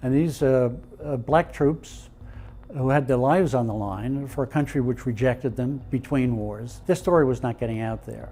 And these black troops who had their lives on the line for a country which rejected them between wars, their story was not getting out there.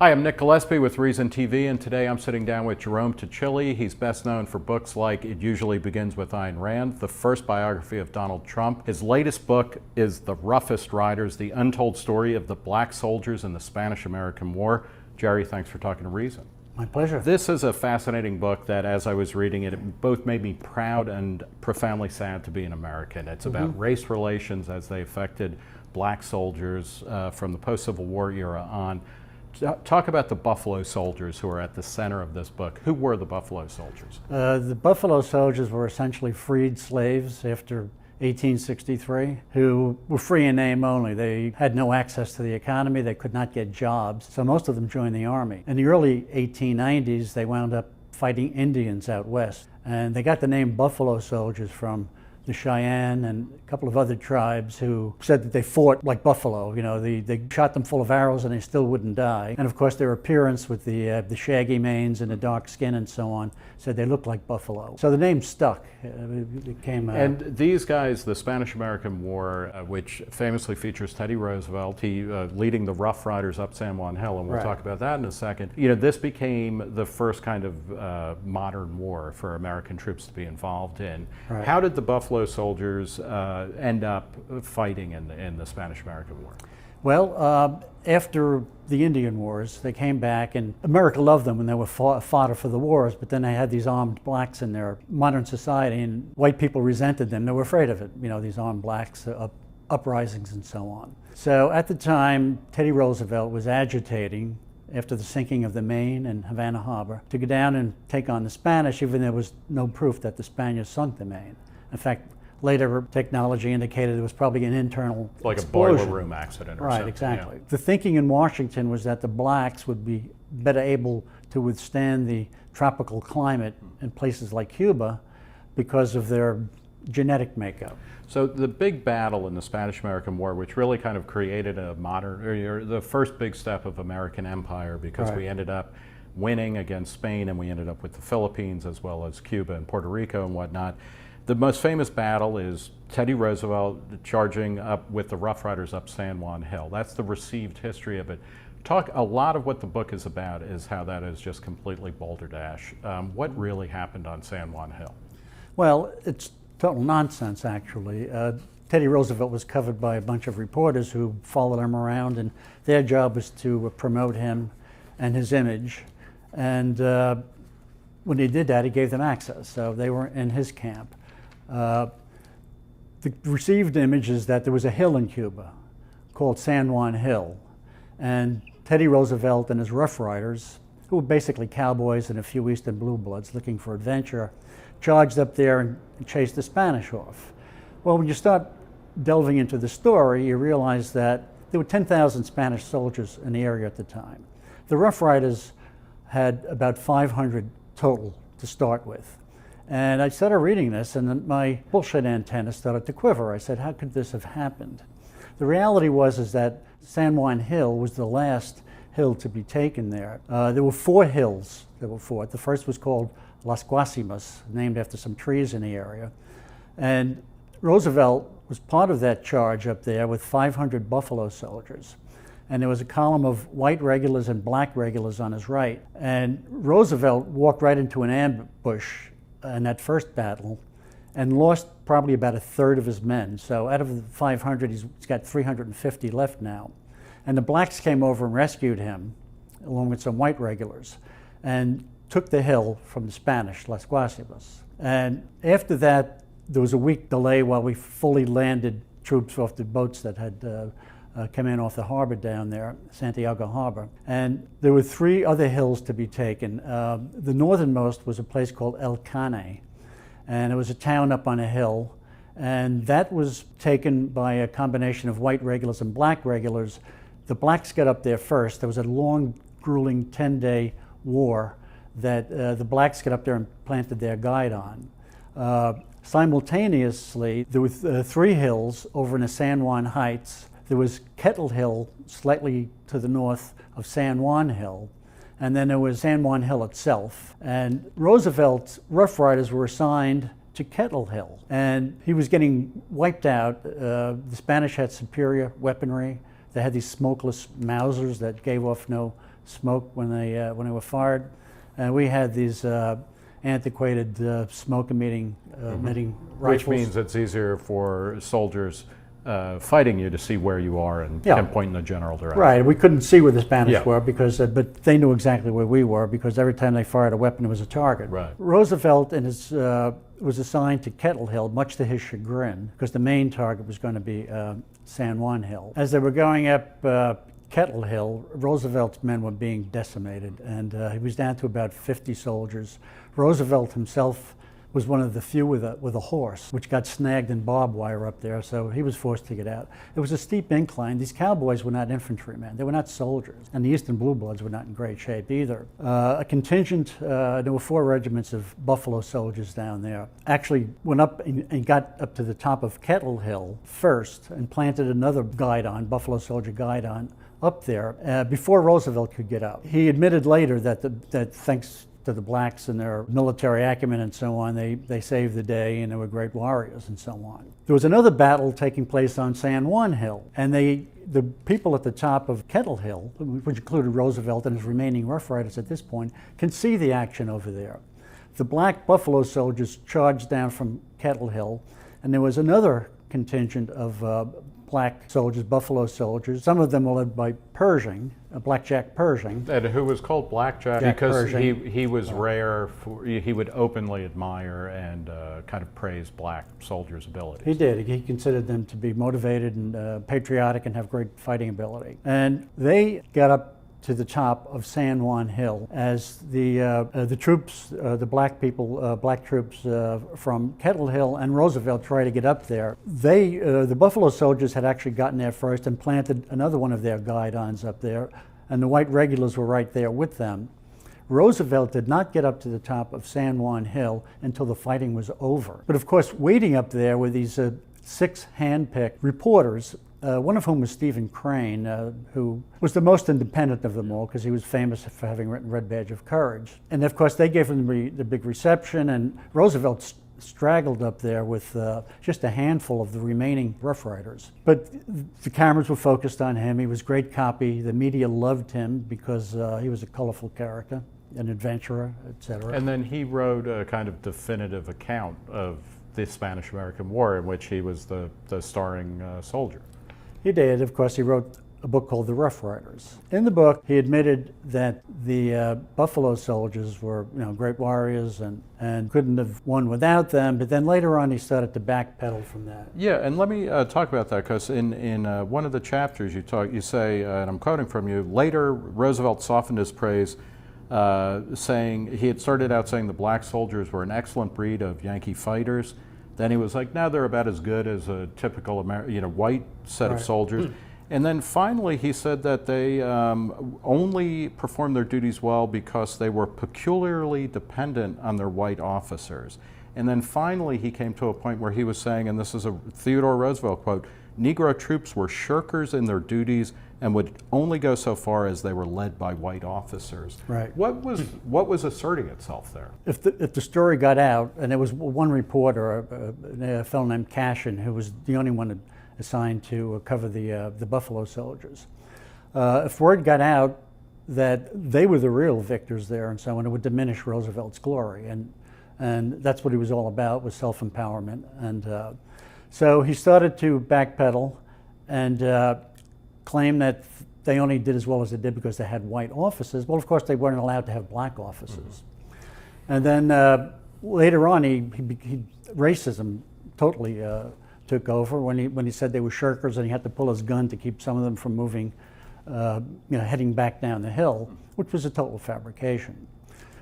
Hi, I'm Nick Gillespie with Reason TV, and today I'm sitting down with Jerome Tuchili. He's best known for books like It Usually Begins with Ayn Rand, the first biography of Donald Trump. His latest book is The Roughest Riders, the untold story of the black soldiers in the Spanish-American War. Jerry, thanks for talking to Reason. My pleasure. This is a fascinating book that, as I was reading it, it both made me proud and profoundly sad to be an American. It's about race relations as they affected black soldiers from the post-Civil War era on. Talk about the Buffalo Soldiers who are at the center of this book. Who were the Buffalo Soldiers? The Buffalo Soldiers were essentially freed slaves after 1863 who were free in name only. They had no access to the economy, they could not get jobs, so most of them joined the army. In the early 1890s, they wound up fighting Indians out west, and they got the name Buffalo Soldiers from the Cheyenne and a couple of other tribes who said that they fought like buffalo. You know, they shot them full of arrows and they still wouldn't die. And of course their appearance with the shaggy manes and the dark skin and so on said they looked like buffalo. So the name stuck. It came And these guys, the Spanish-American War, which famously features Teddy Roosevelt, he leading the Rough Riders up San Juan Hill, and we'll talk about that in a second. You know, this became the first kind of modern war for American troops to be involved in. Right. How did the Buffalo Soldiers end up fighting in the Spanish-American War? Well, after the Indian Wars, they came back, and America loved them when they were fodder for the wars, but then they had these armed blacks in their modern society, and white people resented them. They were afraid of it, you know, these armed blacks, uprisings and so on. So at the time, Teddy Roosevelt was agitating after the sinking of the Maine and Havana Harbor to go down and take on the Spanish, even though there was no proof that the Spaniards sunk the Maine. In fact, later technology indicated it was probably an internal like explosion. A boiler room accident or right, something. exactly. Yeah. The thinking in Washington was that the blacks would be better able to withstand the tropical climate in places like Cuba because of their genetic makeup. So the big battle in the Spanish-American War, which really kind of created a modern, or the first big step of American empire, because we ended up winning against Spain and we ended up with the Philippines as well as Cuba and Puerto Rico and whatnot. The most famous battle is Teddy Roosevelt charging up with the Rough Riders up San Juan Hill. That's the received history of it. A lot of what the book is about is how that is just completely balderdash. What really happened on San Juan Hill? Well, it's total nonsense, actually. Teddy Roosevelt was covered by a bunch of reporters who followed him around, and their job was to promote him and his image. And when he did that, he gave them access, so they were in his camp. The received image is that there was a hill in Cuba called San Juan Hill, and Teddy Roosevelt and his Rough Riders, who were basically cowboys and a few Eastern blue bloods looking for adventure, charged up there and chased the Spanish off. Well, when you start delving into the story, you realize that there were 10,000 Spanish soldiers in the area at the time. The Rough Riders had about 500 total to start with. And I started reading this, and then my bullshit antenna started to quiver. I said, how could this have happened? The reality was that San Juan Hill was the last hill to be taken there. There were 4 hills that were fought. The first was called Las Guasimas, named after some trees in the area. And Roosevelt was part of that charge up there with 500 Buffalo Soldiers. And there was a column of white regulars and black regulars on his right. And Roosevelt walked right into an ambush in that first battle and lost probably about 1/3 of his men. So out of the 500, he's got 350 left now. And the blacks came over and rescued him, along with some white regulars, and took the hill from the Spanish, Las Guasimas. And after that, there was a week delay while we fully landed troops off the boats that had come in off the harbor down there, Santiago Harbor. And there were 3 other hills to be taken. The northernmost was a place called El Caney, and it was a town up on a hill, and that was taken by a combination of white regulars and black regulars. The blacks got up there first. There was a long, grueling 10-day war that the blacks got up there and planted their guide on. Simultaneously, there were 3 hills over in the San Juan Heights. There was Kettle Hill, slightly to the north of San Juan Hill, and then there was San Juan Hill itself. And Roosevelt's Rough Riders were assigned to Kettle Hill, and he was getting wiped out. The Spanish had superior weaponry. They had these smokeless Mausers that gave off no smoke when they were fired, and we had these antiquated smoke-emitting rifles. Which means it's easier for soldiers fighting you to see where you are and Yeah. pinpoint in the general direction. Right, we couldn't see where the Spanish Yeah. were because, but they knew exactly where we were because every time they fired a weapon, it was a target. Right. Roosevelt was assigned to Kettle Hill, much to his chagrin, because the main target was going to be San Juan Hill. As they were going up Kettle Hill, Roosevelt's men were being decimated, and he was down to about 50 soldiers. Roosevelt himself was one of the few with a horse, which got snagged in barbed wire up there, so he was forced to get out. It was a steep incline. These cowboys were not infantrymen. They were not soldiers. And the Eastern Blue Bloods were not in great shape either. A contingent, there were 4 regiments of Buffalo soldiers down there, actually went up and got up to the top of Kettle Hill first and planted another guidon, Buffalo soldier guidon, up there before Roosevelt could get up. He admitted later that thanks to the blacks and their military acumen and so on, they saved the day and they were great warriors and so on. There was another battle taking place on San Juan Hill, and the people at the top of Kettle Hill, which included Roosevelt and his remaining Rough Riders at this point, can see the action over there. The black Buffalo soldiers charged down from Kettle Hill, and there was another contingent of black soldiers, Buffalo soldiers. Some of them were led by Pershing, Blackjack Pershing. And who was called Blackjack Jack because Pershing. he was rare. He would openly admire and kind of praise black soldiers' abilities. He did. He considered them to be motivated and patriotic and have great fighting ability. And they got up to the top of San Juan Hill as the troops, the black people, black troops from Kettle Hill and Roosevelt tried to get up there. The Buffalo soldiers had actually gotten there first and planted another one of their guidons up there, and the white regulars were right there with them. Roosevelt did not get up to the top of San Juan Hill until the fighting was over. But of course, waiting up there were these 6 hand-picked reporters, one of whom was Stephen Crane, who was the most independent of them all because he was famous for having written Red Badge of Courage. And of course, they gave him the big reception, and Roosevelt straggled up there with just a handful of the remaining Rough Riders. But the cameras were focused on him. He was great copy. The media loved him because he was a colorful character, an adventurer, etc. And then he wrote a kind of definitive account of the Spanish-American War in which he was the starring soldier. He did. Of course, he wrote a book called The Rough Riders. In the book, he admitted that the Buffalo soldiers were, great warriors and couldn't have won without them. But then later on, he started to backpedal from that. Yeah, and let me talk about that because in one of the chapters you say, and I'm quoting from you, later Roosevelt softened his praise, saying he had started out saying the black soldiers were an excellent breed of Yankee fighters. Then he was like, now they're about as good as a typical white set of soldiers. And then finally he said that they only performed their duties well because they were peculiarly dependent on their white officers. And then finally he came to a point where he was saying, and this is a Theodore Roosevelt quote, Negro troops were shirkers in their duties and would only go so far as they were led by white officers. Right. What was asserting itself there? If the story got out, and there was one reporter, a fellow named Cashin, who was the only one assigned to cover the Buffalo soldiers. If word got out that they were the real victors there and so on, it would diminish Roosevelt's glory. And that's what he was all about, was self-empowerment. And so he started to backpedal and claim that they only did as well as they did because they had white officers. Well, of course, they weren't allowed to have black officers. And then later on, racism totally took over when he said they were shirkers and he had to pull his gun to keep some of them from moving, heading back down the hill, which was a total fabrication.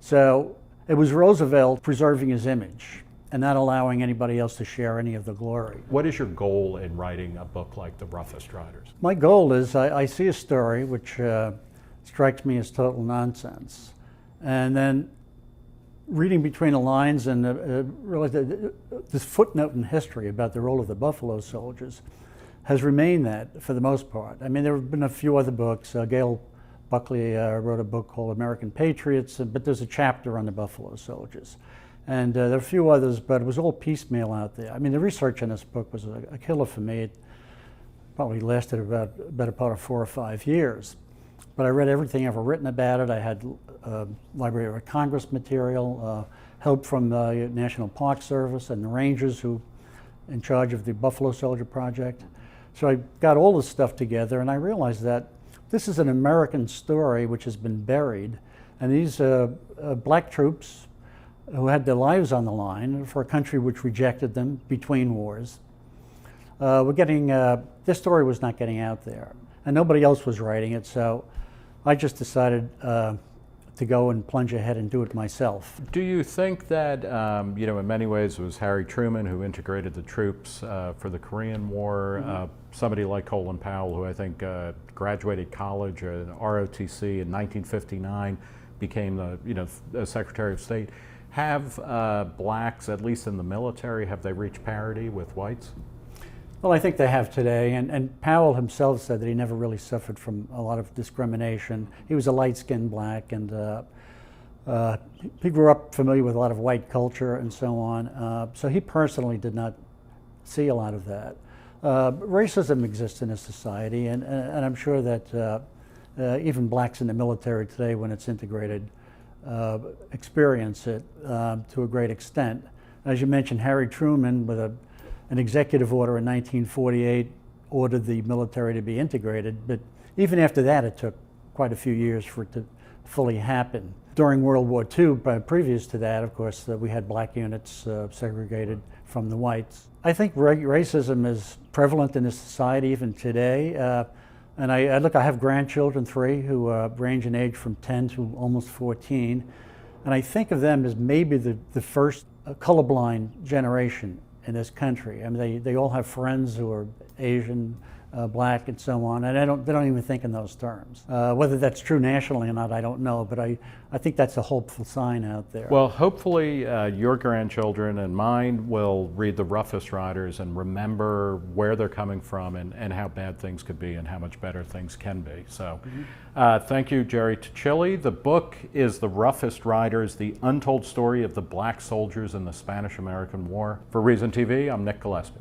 So it was Roosevelt preserving his image and not allowing anybody else to share any of the glory. What is your goal in writing a book like The Roughest Riders? My goal is I see a story which strikes me as total nonsense, and then reading between the lines and realize that this footnote in history about the role of the Buffalo soldiers has remained that for the most part. I mean, there have been a few other books. Gail Buckley wrote a book called American Patriots, but there's a chapter on the Buffalo Soldiers. And there are a few others, but it was all piecemeal out there. I mean, the research in this book was a killer for me. It probably lasted about a better part of 4 or 5 years. But I read everything ever written about it. I had Library of Congress material, help from the National Park Service and the Rangers who in charge of the Buffalo Soldier Project. So I got all this stuff together, and I realized that this is an American story which has been buried, and these black troops who had their lives on the line for a country which rejected them between wars, this story was not getting out there, and nobody else was writing it, so I just decided to go and plunge ahead and do it myself. Do you think that, in many ways it was Harry Truman who integrated the troops for the Korean War, somebody like Colin Powell, who I think graduated college at ROTC in 1959, became the Secretary of State. Have blacks, at least in the military, have they reached parity with whites? Well, I think they have today, and Powell himself said that he never really suffered from a lot of discrimination. He was a light-skinned black, and he grew up familiar with a lot of white culture and so on. So he personally did not see a lot of that. Racism exists in a society, and I'm sure that even blacks in the military today, when it's integrated, experience it to a great extent. As you mentioned, Harry Truman, with an executive order in 1948, ordered the military to be integrated, but even after that it took quite a few years for it to fully happen. During World War II, previous to that, of course, we had black units segregated from the whites. I think racism is prevalent in this society even today. And I have grandchildren, 3, who range in age from 10 to almost 14. And I think of them as maybe the first colorblind generation in this country. I mean, they all have friends who are Asian, black, and so on, and they don't even think in those terms. Whether that's true nationally or not, I don't know, but I think that's a hopeful sign out there. Well, hopefully your grandchildren and mine will read The Roughest Riders and remember where they're coming from and how bad things could be and how much better things can be. So thank you, Jerry Tuccille. The book is The Roughest Riders, The Untold Story of the Black Soldiers in the Spanish-American War. For Reason TV, I'm Nick Gillespie.